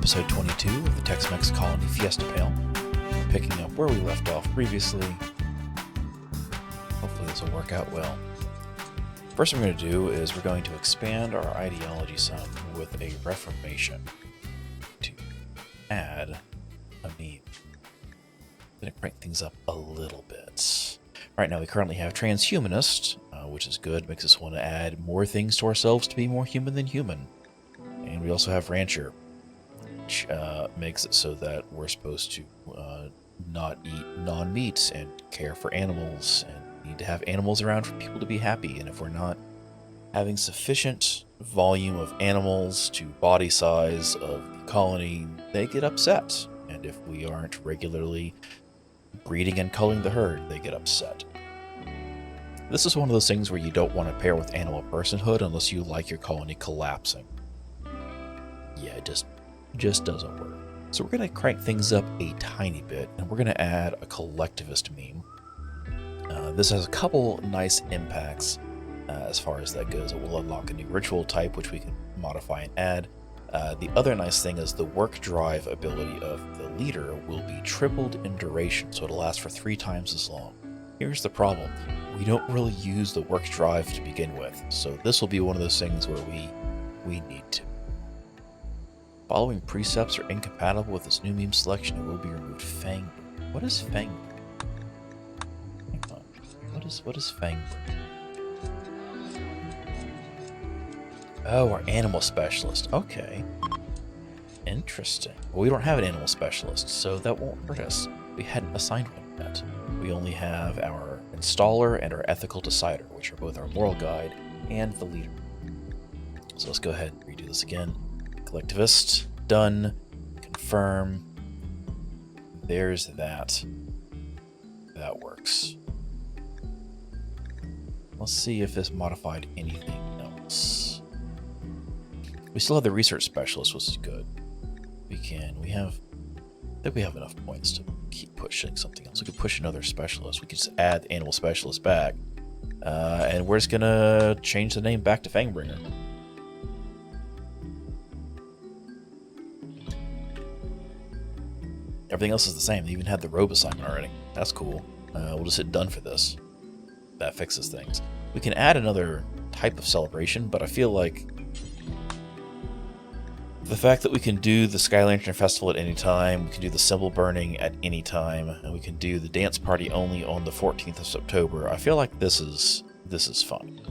episode 22 of the Techs-Mechs Colony Fiesta Pale. Picking up where we left off previously. Hopefully this will work out well. First thing we're going to do is we're going to expand our ideology some with a reformation to add a meme. I'm going to crank things up a little bit. Right now we currently have transhumanist, which is good, makes us want to add more things to ourselves to be more human than human. And we also have rancher, which makes it so that we're supposed to not eat non-meat and care for animals, and need to have animals around for people to be happy. And if we're not having sufficient volume of animals to body size of the colony, they get upset. And if we aren't regularly breeding and culling the herd, they get upset. This is one of those things where you don't want to pair with animal personhood unless you like your colony collapsing. Yeah, it just doesn't work. So we're going to crank things up a tiny bit, and we're going to add a collectivist meme. This has a couple nice impacts as far as that goes. It will unlock a new ritual type, which we can modify and add. The other nice thing is the work drive ability of the leader will be tripled in duration, so it'll last for 3 times as long. Here's the problem. We don't really use the work drive to begin with, so this will be one of those things where we need to. Following precepts are incompatible with this new meme selection and will be removed. Fang. What is Fang? Hang on. What is Fang? Oh, our animal specialist. Okay. Interesting. Well, we don't have an animal specialist, so that won't hurt us. We hadn't assigned one yet. We only have our installer and our ethical decider, which are both our moral guide and the leader. So let's go ahead and redo this again. Collectivist, done, confirm. There's that. That works. Let's see if this modified anything else. We still have the research specialist, which is good. I think we have enough points to keep pushing something else. We could push another specialist. We could just add the animal specialist back. And we're just gonna change the name back to Fangbringer. Everything else is the same. They even had the robe assignment already. That's cool. We'll just hit done for this. That fixes things. We can add another type of celebration, but I feel like the fact that we can do the Sky Lantern Festival at any time, we can do the symbol burning at any time, and we can do the dance party only on the 14th of October, I feel like this is fun.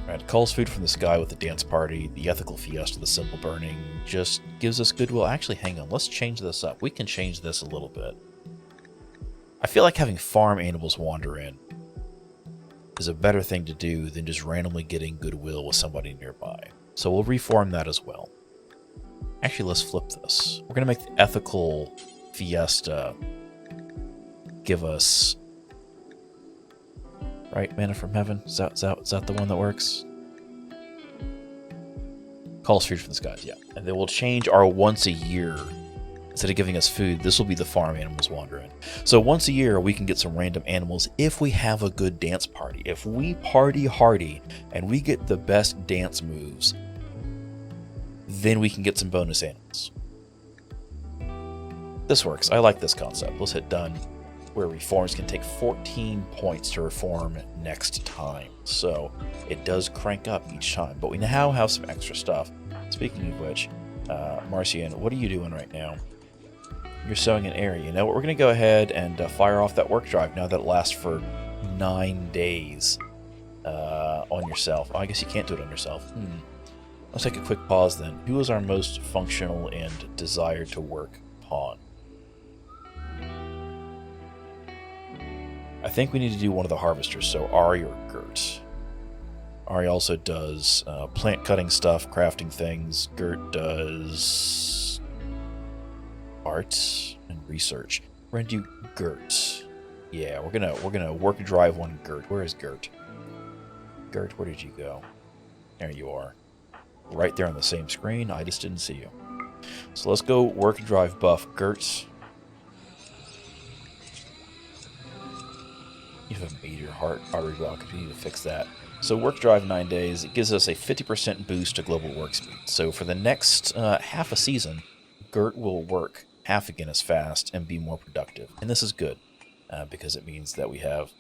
Right, calls food from the sky with the dance party, the ethical fiesta, the symbol burning, just gives us goodwill. Actually, hang on, let's change this up. We can change this a little bit. I feel like having farm animals wander in is a better thing to do than just randomly getting goodwill with somebody nearby. So we'll reform that as well. Actually, let's flip this. We're going to make the ethical fiesta give us... Right, Manna from Heaven? Is that the one that works? Calls food from the skies, yeah. And then we'll change our once a year. Instead of giving us food, this will be the farm animals wandering. So once a year, we can get some random animals if we have a good dance party. If we party hardy and we get the best dance moves, then we can get some bonus animals. This works. I like this concept. Let's hit done. Where reforms can take 14 points to reform next time. So it does crank up each time. But we now have some extra stuff. Speaking of which, Marcian, what are you doing right now? You're sewing an area. You know what? We're going to go ahead and fire off that work drive now that it lasts for 9 days on yourself. Oh, I guess you can't do it on yourself. Let's take a quick pause then. Who is our most functional and desired to work pawn? I think we need to do one of the harvesters, so Ari or Gert. Ari also does plant cutting stuff, crafting things. Gert does art and research. We're gonna do Gert. Yeah, we're gonna work drive one Gert. Where is Gert? Gert, where did you go? There you are. Right there on the same screen. I just didn't see you. So let's go work drive buff Gert. You have a meteor heart artery block. We need to fix that. So work drive 9 days. It gives us a 50% boost to global work speed. So for the next half a season, Gert will work half again as fast and be more productive. And this is good, because it means that we have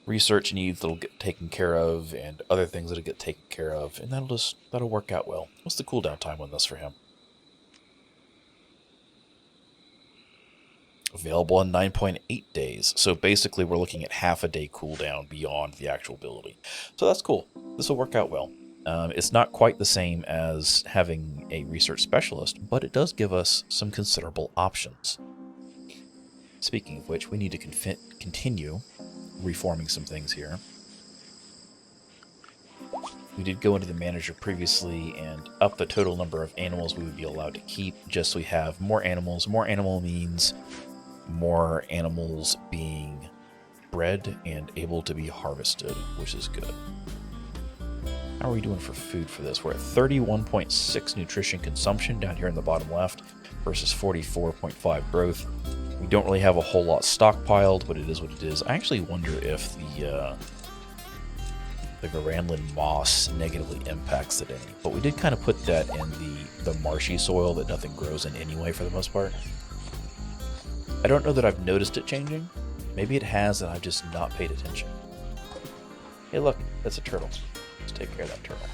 research needs that'll get taken care of and other things that'll get taken care of, and that'll work out well. What's the cooldown time on this for him? Available in 9.8 days. So basically we're looking at half a day cooldown beyond the actual ability. So that's cool. This will work out well. It's not quite the same as having a research specialist, but it does give us some considerable options. Speaking of which, we need to continue reforming some things here. We did go into the manager previously and up the total number of animals we would be allowed to keep, just so we have more animals. More animal means more animals being bred and able to be harvested, which is good. How are we doing for food for this? We're at 31.6 nutrition consumption down here in the bottom left versus 44.5 growth. We don't really have a whole lot stockpiled, but it is what it is. I actually wonder if the Garanland moss negatively impacts it any. But we did kind of put that in the marshy soil that nothing grows in anyway for the most part. I don't know that I've noticed it changing. Maybe it has and I've just not paid attention. Hey look, that's a turtle. Let's take care of that turtle.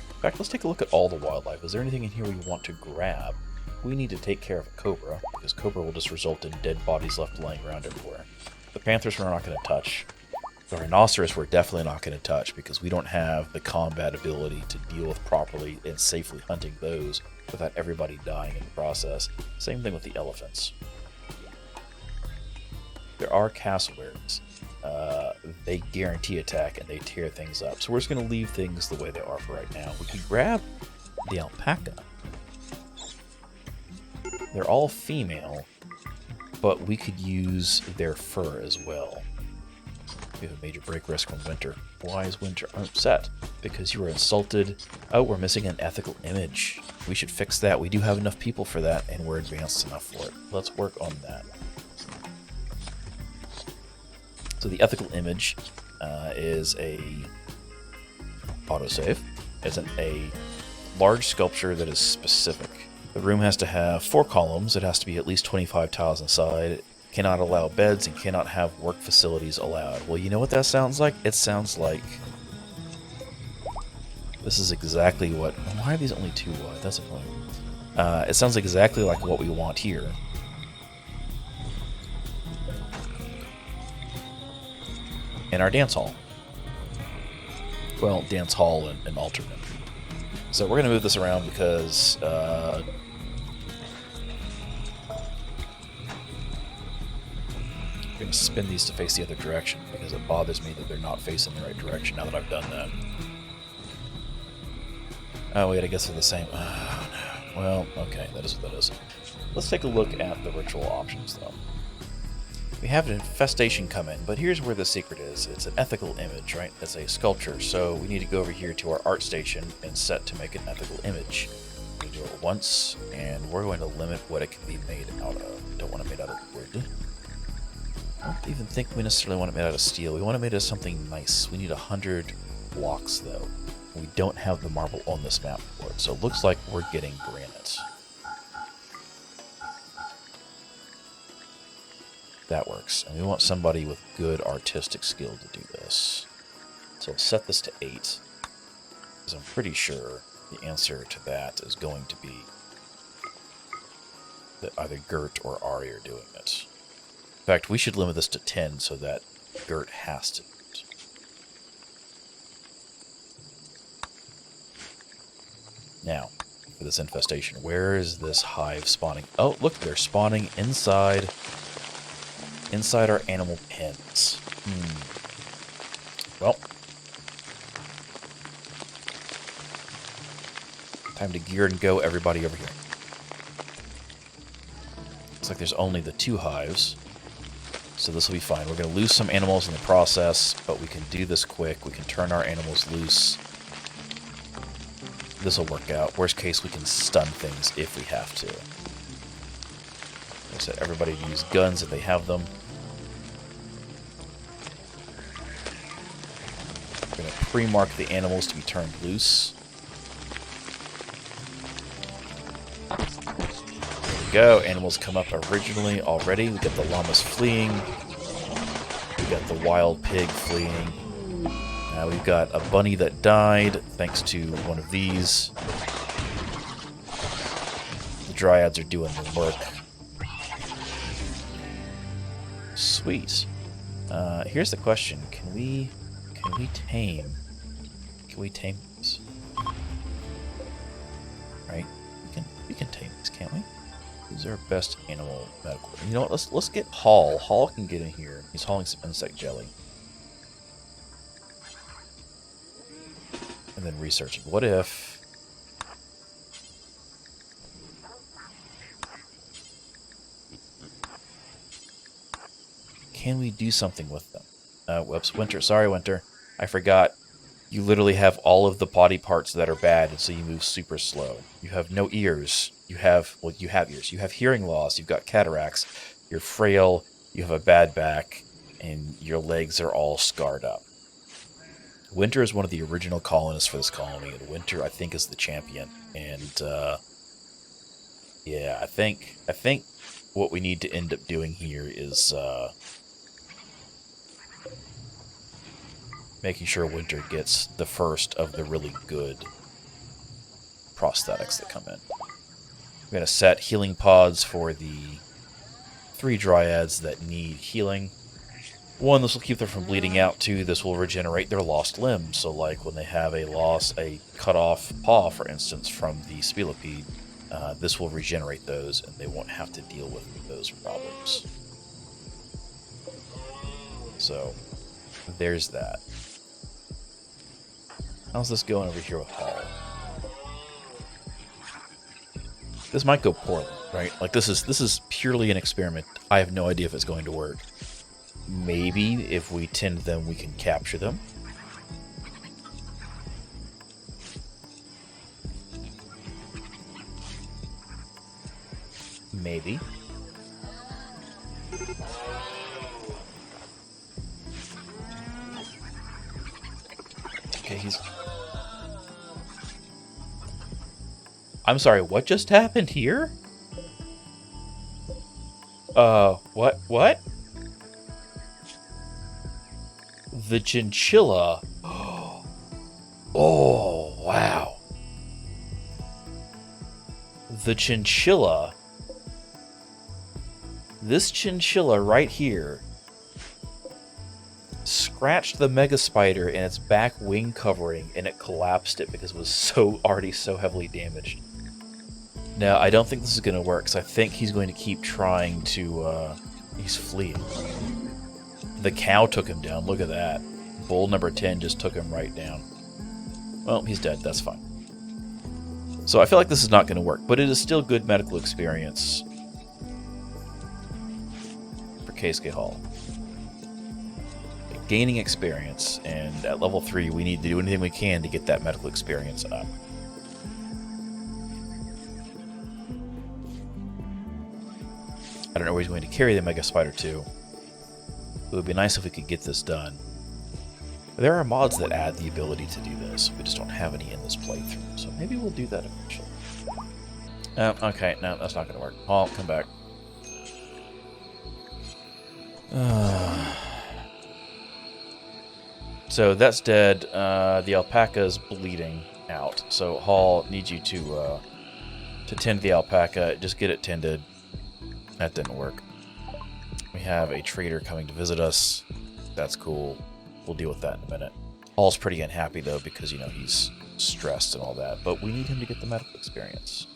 In fact, let's take a look at all the wildlife. Is there anything in here we want to grab? We need to take care of a cobra, because cobra will just result in dead bodies left laying around everywhere. The panthers we're not going to touch. The rhinoceros we're definitely not going to touch, because we don't have the combat ability to deal with properly and safely hunting those without everybody dying in the process. Same thing with the elephants. There are cassowaries. They guarantee attack and they tear things up. So we're just going to leave things the way they are for right now. We could grab the alpaca. They're all female, but we could use their fur as well. We have a major break risk from winter. Why is winter upset? Because you were insulted. Oh, we're missing an ethical image. We should fix that. We do have enough people for that, and we're advanced enough for it. Let's work on that. So the ethical image is a autosave. It's a large sculpture that is specific. The room has to have 4 columns. It has to be at least 25 tiles inside. It cannot allow beds and cannot have work facilities allowed. Well, you know what that sounds like? It sounds like... This is exactly what... Why are these only 2 wide? That's a point. It sounds exactly like what we want here. In our dance hall. Well, dance hall and alternate. So we're going to move this around because... I'm going to spin these to face the other direction because it bothers me that they're not facing the right direction now that I've done that. Oh wait, I guess they're the same. Oh, no. Well, okay, that is what that is. Let's take a look at the ritual options though. We have an infestation coming, but here's where the secret is. It's an ethical image, right? It's a sculpture, so we need to go over here to our art station and set to make an ethical image. We do it once, and we're going to limit what it can be made out of. Don't want it made out of wood. I don't even think we necessarily want it made out of steel. We want it made out of something nice. We need 100 blocks, though. We don't have the marble on this map for it, so it looks like we're getting granite. That works. And we want somebody with good artistic skill to do this. So I'll set this to 8. Because I'm pretty sure the answer to that is going to be that either Gert or Ari are doing it. In fact, we should limit this to 10 so that Gert has to do it. Now, for this infestation, where is this hive spawning? Oh, look, they're spawning inside our animal pens. Well, time to gear and go, everybody over here. Looks like there's only the 2 hives, so this will be fine. We're going to lose some animals in the process, but we can do this quick. We can turn our animals loose. This will work out. Worst case, we can stun things if we have to. Like I said, everybody use guns if they have them. We're going to pre-mark the animals to be turned loose. There we go. Animals come up originally already. We got the llamas fleeing. We got the wild pig fleeing. We've got a bunny that died thanks to one of these. The dryads are doing the work. Sweet. Here's the question: Can we tame these? Right? We can tame these, can't we? Who's our best animal medical? You know what? Let's get Hall. Hall can get in here. He's hauling some insect jelly. And then researching. What if... Can we do something with them? Whoops. Winter. Sorry, Winter. I forgot. You literally have all of the body parts that are bad, and so you move super slow. You have no ears. You have ears. You have hearing loss. You've got cataracts. You're frail. You have a bad back, and your legs are all scarred up. Winter is one of the original colonists for this colony, and Winter, I think, is the champion. And yeah, I think what we need to end up doing here is making sure Winter gets the first of the really good prosthetics that come in. We're going to set healing pods for the 3 dryads that need healing. 1, this will keep them from bleeding out. 2, this will regenerate their lost limbs. So like when they have a cut off paw, for instance, from the spilipede, this will regenerate those and they won't have to deal with those problems. So there's that. How's this going over here with Hall? This might go poorly, right? Like this is purely an experiment. I have no idea if it's going to work. Maybe if we tend them, we can capture them. Maybe. Okay, I'm sorry, what just happened here? What? The chinchilla. Oh, wow. The chinchilla. This chinchilla right here scratched the mega spider in its back wing covering, and it collapsed it because it was already so heavily damaged. Now, I don't think this is going to work, because I think he's going to keep trying to, he's fleeing. The cow took him down, look at that. Bull number 10 just took him right down. Well, he's dead, that's fine. So I feel like this is not going to work, but it is still good medical experience for Keisuke Hall. Gaining experience, and at level 3 we need to do anything we can to get that medical experience up. I don't know where he's going to carry the Mega Spider to. It would be nice if we could get this done. There are mods that add the ability to do this. We just don't have any in this playthrough, so maybe we'll do that eventually. Okay, no, that's not going to work. I'll come back. So that's dead. The alpaca's bleeding out. So Hall needs you to tend the alpaca. Just get it tended. That didn't work. We have a trader coming to visit us. That's cool. We'll deal with that in a minute. Hall's pretty unhappy though because, you know, he's stressed and all that. But we need him to get the medical experience.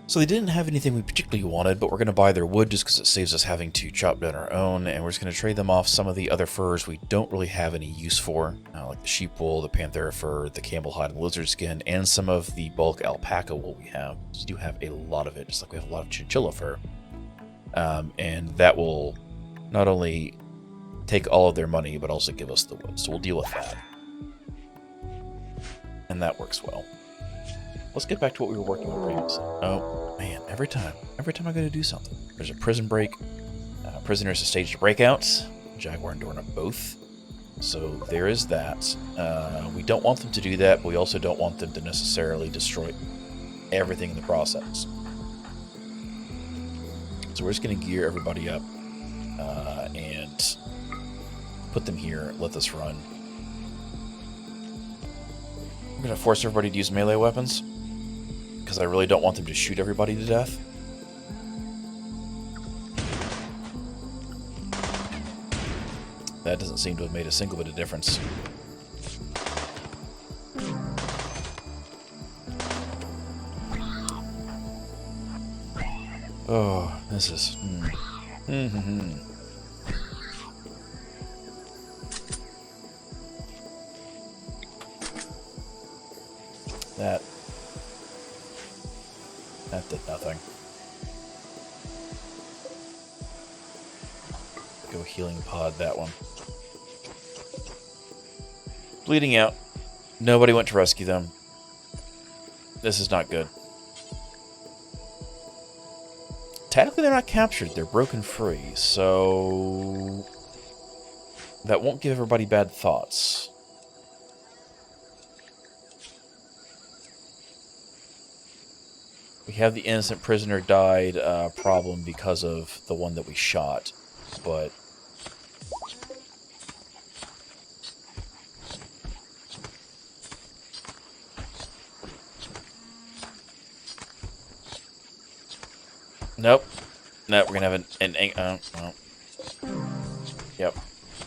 So they didn't have anything we particularly wanted, but we're going to buy their wood just because it saves us having to chop down our own, and we're just going to trade them off some of the other furs we don't really have any use for, like the sheep wool, the panthera fur, the camel hide, and lizard skin, and some of the bulk alpaca wool we have. We do have a lot of it, just like we have a lot of chinchilla fur. And that will not only take all of their money, but also give us the wood, so we'll deal with that. And that works well. Let's get back to what we were working on previously. Oh, man, every time I go to do something. There's a prison break. Prisoners are staged breakouts. Jaguar and Dorna both. So there is that. We don't want them to do that, but we also don't want them to necessarily destroy everything in the process. So we're just going to gear everybody up and put them here. Let this run. I'm going to force everybody to use melee weapons because I really don't want them to shoot everybody to death. That doesn't seem to have made a single bit of difference. Oh, this is... That did nothing. Go healing pod that one. Bleeding out. Nobody went to rescue them. This is not good. Technically, they're not captured. They're broken free, so... that won't give everybody bad thoughts. We have the innocent prisoner died problem because of the one that we shot, but... Nope. No, we're gonna have well. Yep.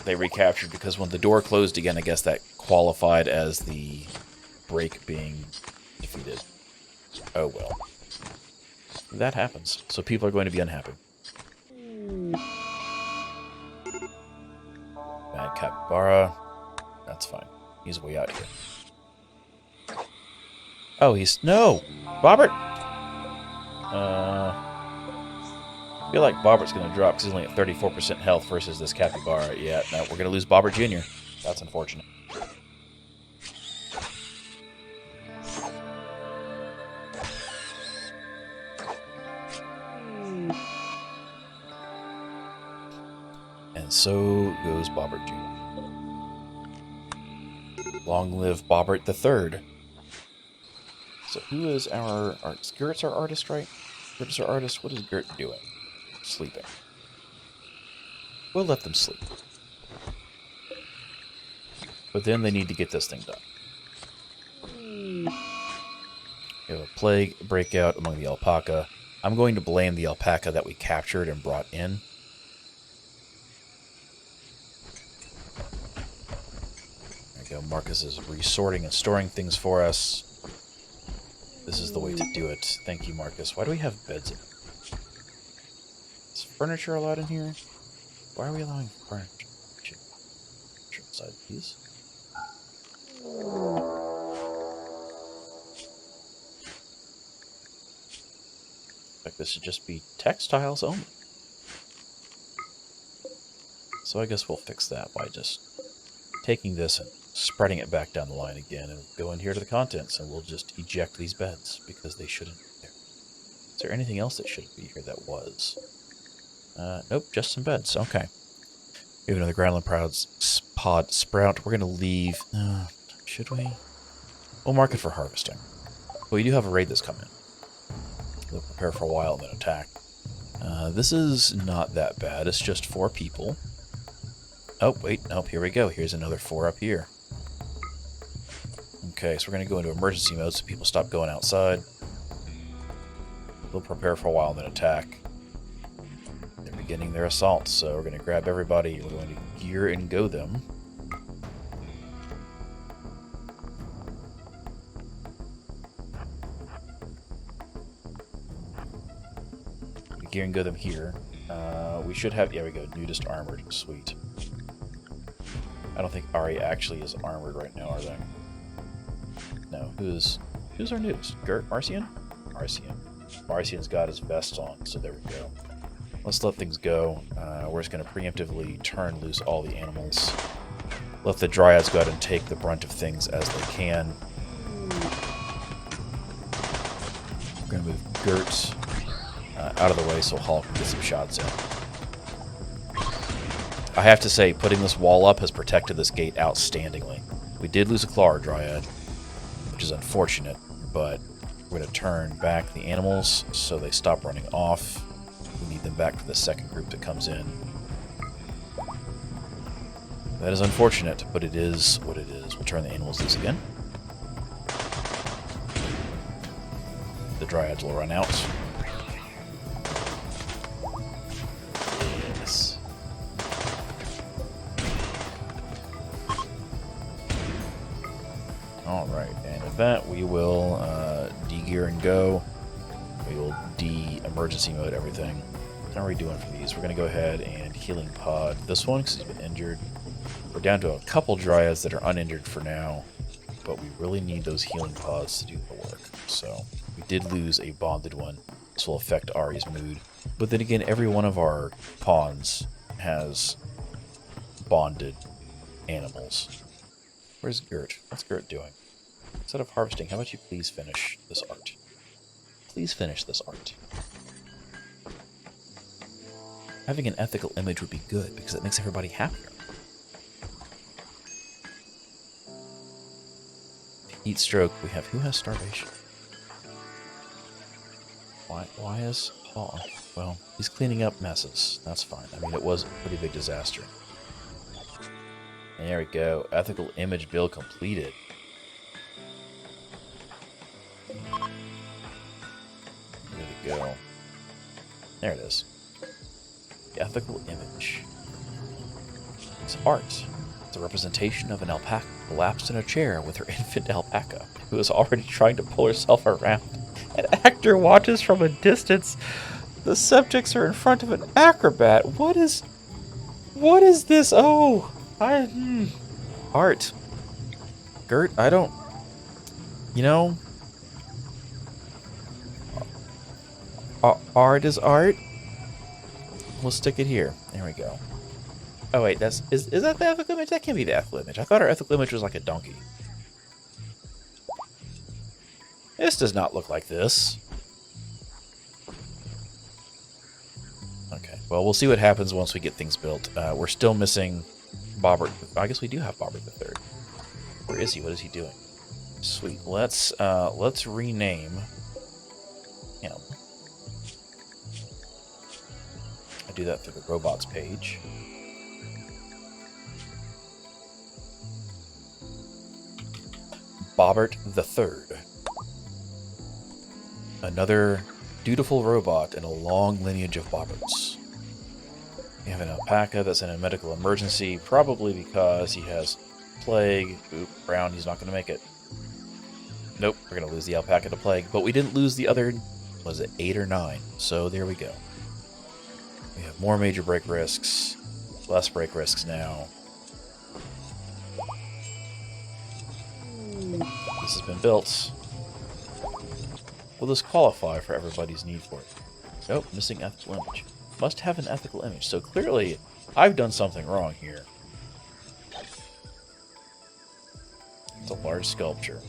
They recaptured because when the door closed again, I guess that qualified as the break being defeated. Oh well. That happens. So people are going to be unhappy. Bad capybara. That's fine. He's way out here. Oh, he's... No! Bobbert! I feel like Bobbert's going to drop because he's only at 34% health versus this capybara. Yeah, no, we're going to lose Bobbert Jr. That's unfortunate. And so goes Bobbert Jr. Long live Bobbert III. So who is our artist? Gert's our artist, right? Gert's our artist. What is Gert doing? Sleeping. We'll let them sleep. But then they need to get this thing done. We have a plague breakout among the alpaca. I'm going to blame the alpaca that we captured and brought in. There we go. Marcus is resorting and storing things for us. This is the way to do it. Thank you, Marcus. Why do we have beds in? Is furniture allowed in here? Why are we allowing furniture? Inside these? Like this should just be textiles only. So I guess we'll fix that by just taking this and spreading it back down the line again and go in here to the contents and we'll just eject these beds because they shouldn't be there. Is there anything else that shouldn't be here that was? Nope, just some beds. Okay. We have another groundland pod sprout. We're going to leave... should we? We'll mark it for harvesting. Well, we do have a raid that's coming. We'll prepare for a while and then attack. This is not that bad. It's just 4 people. Oh, wait. Nope, here we go. Here's another 4 up here. Okay, so we're going to go into emergency mode so people stop going outside. We'll prepare for a while and then attack. They're beginning their assault, so we're going to grab everybody. We're going to gear and go them. Gear and go them here. We should have... Yeah, we go. Nudist armored. Sweet. I don't think Ari actually is armored right now, are they? No. Who's our nudist? Gert? Marcian? Marcian. Marcian's got his vest on, so there we go. Let's let things go. We're just going to preemptively turn loose all the animals. Let the dryads go out and take the brunt of things as they can. We're going to move Gert out of the way so Hall can get some shots in. I have to say, putting this wall up has protected this gate outstandingly. We did lose a Claw Dryad, which is unfortunate, but we're going to turn back the animals so they stop running off. We need them back for the second group that comes in. That is unfortunate, but it is what it is. We'll turn the animals loose again. The dryads will run out. Yes. Alright, and with that, we will de-gear and go. We will de-emergency mode everything. How are we doing for these? We're going to go ahead and healing pod this one because he's been injured. We're down to a couple dryads that are uninjured for now, but we really need those healing pods to do the work. So we did lose a bonded one. This will affect Ari's mood. But then again, every one of our pawns has bonded animals. Where's Gert? What's Gert doing? Instead of harvesting, how about you please finish this art? Please finish this art. Having an ethical image would be good because it makes everybody happier. Heat stroke, we have who has starvation? Why is Paul? Well, he's cleaning up messes. That's fine. I mean, it was a pretty big disaster. There we go. Ethical image build completed. There we go. There it is. The ethical image. It's art. It's a representation of an alpaca collapsed in a chair with her infant alpaca, who is already trying to pull herself around. An actor watches from a distance. The subjects are in front of an acrobat. What is this? Oh, art. Gert, I don't... You know... Art is art. We'll stick it here. There we go. Oh wait, is that the ethical image? That can't be the ethical image. I thought our ethical image was like a donkey. This does not look like this. Okay, well, we'll see what happens once we get things built. We're still missing Bobbert. I guess we do have Bobbert the Third. Where is he? What is he doing? Sweet. Let's rename him. I do that through the robots page. Bobbert the Third. Another dutiful robot in a long lineage of Bobberts. We have an alpaca that's in a medical emergency, probably because he has plague. Oop, Brown, he's not going to make it. Nope, we're going to lose the alpaca to plague, but we didn't lose the other, was it 8 or 9? So there we go. We have more major break risks, less break risks now. This has been built. Will this qualify for everybody's need for it? Nope, missing ethical image. Must have an ethical image. So clearly, I've done something wrong here. It's a large sculpture.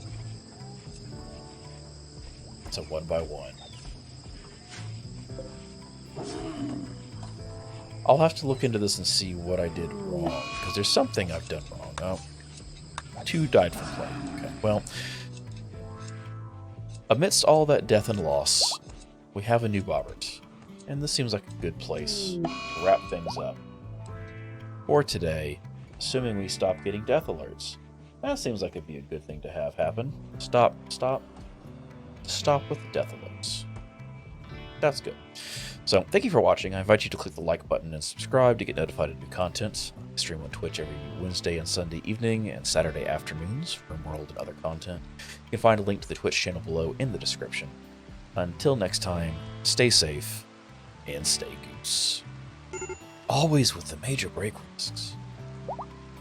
It's a 1x1. I'll have to look into this and see what I did wrong, because there's something I've done wrong. Oh, 2 died from plague. Okay, well, amidst all that death and loss, we have a new Bobbert, and this seems like a good place to wrap things up for today, assuming we stop getting death alerts. That seems like it'd be a good thing to have happen. Stop with the death alerts. That's good. So, thank you for watching. I invite you to click the like button and subscribe to get notified of new content. I stream on Twitch every Wednesday and Sunday evening and Saturday afternoons for Rimworld and other content. You can find a link to the Twitch channel below in the description. Until next time, stay safe and stay goose. Always with the major break risks.